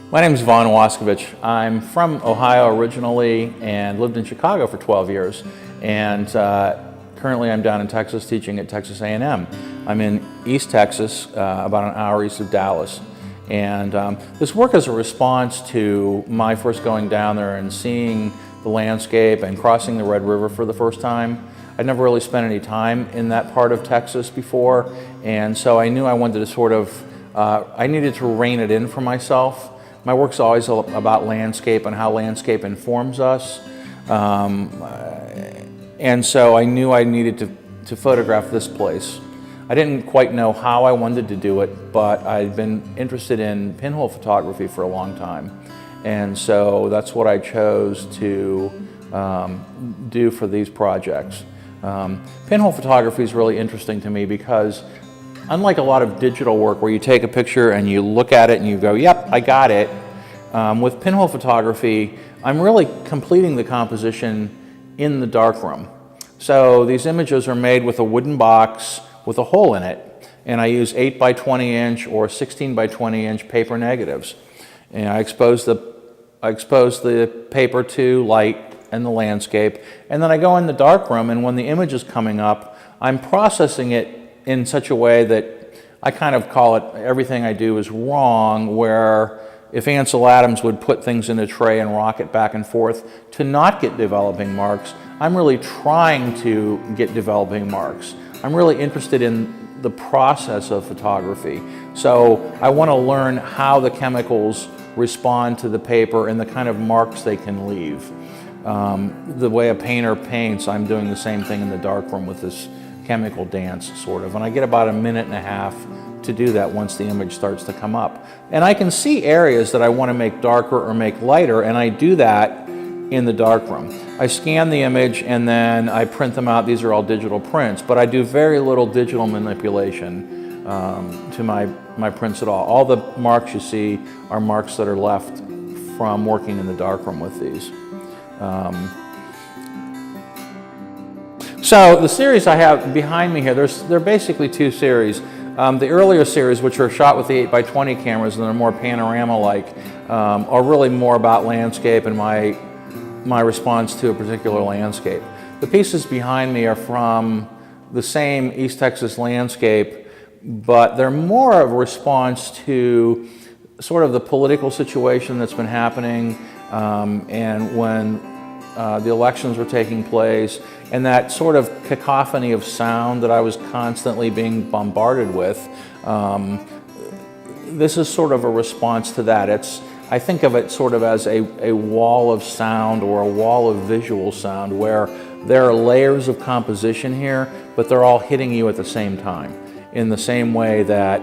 My name is Vaughn Wascovich. I'm from Ohio originally and lived in Chicago for 12 years. And currently I'm down in Texas teaching at Texas A&M. I'm in East Texas, about an hour east of Dallas. And this work is a response to my first going down there and seeing the landscape and crossing the Red River for the first time. I'd never really spent any time in that part of Texas before, and so I knew I wanted to I needed to rein it in for myself. My work's always about landscape and how landscape informs us. And so I knew I needed to photograph this place. I didn't quite know how I wanted to do it, but I'd been interested in pinhole photography for a long time. And so that's what I chose to do for these projects. Pinhole photography is really interesting to me because unlike a lot of digital work where you take a picture and you look at it and you go, yep, I got it, with pinhole photography, I'm really completing the composition in the darkroom. So these images are made with a wooden box with a hole in it, and I use 8 by 20 inch or 16 by 20 inch paper negatives. And I expose the paper to light and the landscape, and then I go in the darkroom, and when the image is coming up, I'm processing it in such a way that I kind of call it everything I do is wrong, where if Ansel Adams would put things in a tray and rock it back and forth to not get developing marks, I'm really trying to get developing marks. I'm really interested in the process of photography. So I want to learn how the chemicals respond to the paper and the kind of marks they can leave. The way a painter paints, I'm doing the same thing in the darkroom with this chemical dance, sort of. And I get about a minute and a half to do that once the image starts to come up. And I can see areas that I want to make darker or make lighter, and I do that in the darkroom. I scan the image and then I print them out. These are all digital prints, but I do very little digital manipulation to my prints at all. All the marks you see are marks that are left from working in the darkroom with these. So the series I have behind me here, there are basically two series. The earlier series, which are shot with the 8 by 20 cameras and they're more panorama-like, are really more about landscape and my response to a particular landscape. The pieces behind me are from the same East Texas landscape, but they're more of a response to sort of the political situation that's been happening and when the elections were taking place, and that sort of cacophony of sound that I was constantly being bombarded with. This is sort of a response to that. I think of it sort of as a wall of sound or a wall of visual sound where there are layers of composition here, but they're all hitting you at the same time. In the same way that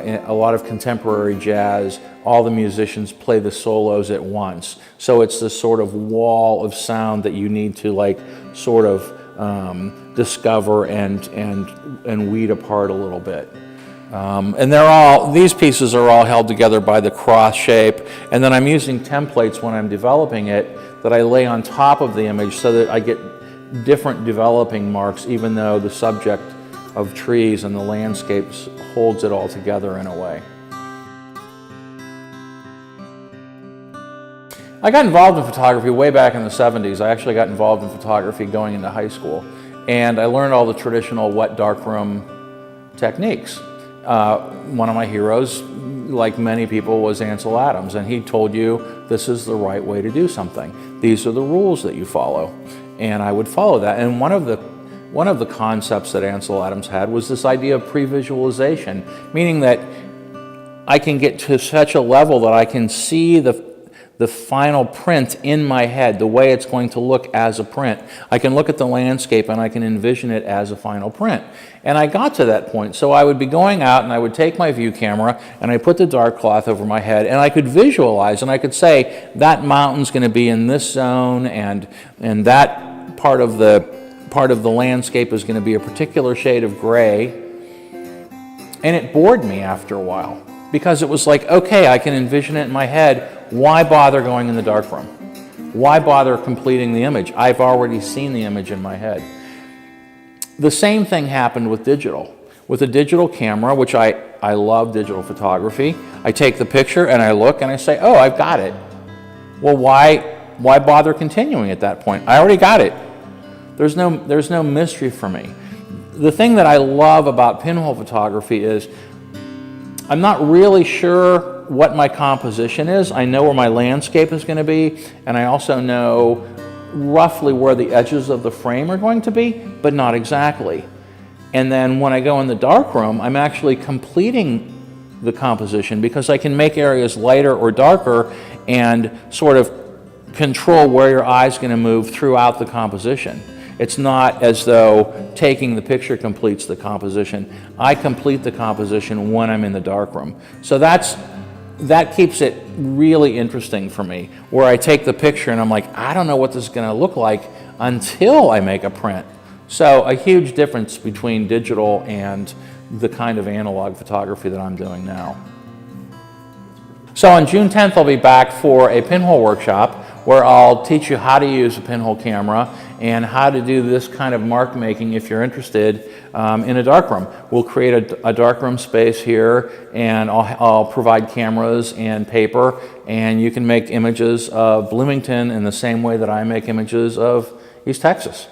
in a lot of contemporary jazz, all the musicians play the solos at once. So it's this sort of wall of sound that you need to sort of discover and weed apart a little bit. And these pieces are all held together by the cross shape, and then I'm using templates when I'm developing it that I lay on top of the image so that I get different developing marks, even though the subject of trees and the landscapes holds it all together in a way. I got involved in photography way back in the 70s. I actually got involved in photography going into high school, and I learned all the traditional wet darkroom techniques. One of my heroes, like many people, was Ansel Adams, and he told you this is the right way to do something. These are the rules that you follow, and I would follow that. And one of the concepts that Ansel Adams had was this idea of pre-visualization, meaning that I can get to such a level that I can see the final print in my head, the way it's going to look as a print. I can look at the landscape and I can envision it as a final print. And I got to that point, so I would be going out and I would take my view camera and I put the dark cloth over my head and I could visualize and I could say that mountain's going to be in this zone and that part of the landscape is going to be a particular shade of gray. And it bored me after a while because it was like, okay, I can envision it in my head. Why bother going in the darkroom? Why bother completing the image? I've already seen the image in my head. The same thing happened with digital. With a digital camera, which I I love digital photography. I take the picture and I look and I say, oh, I've got it. Well, why bother continuing at that point? I already got it. There's no mystery for me. The thing that I love about pinhole photography is I'm not really sure what my composition is. I know where my landscape is going to be, and I also know roughly where the edges of the frame are going to be, but not exactly. And then when I go in the darkroom, I'm actually completing the composition because I can make areas lighter or darker and sort of control where your eye's going to move throughout the composition. It's not as though taking the picture completes the composition. I complete the composition when I'm in the darkroom. So that keeps it really interesting for me, where I take the picture and I'm like, I don't know what this is going to look like until I make a print. So a huge difference between digital and the kind of analog photography that I'm doing now. So on June 10th, I'll be back for a pinhole workshop where I'll teach you how to use a pinhole camera and how to do this kind of mark making if you're interested in a darkroom. We'll create a darkroom space here, and I'll provide cameras and paper, and you can make images of Bloomington in the same way that I make images of East Texas.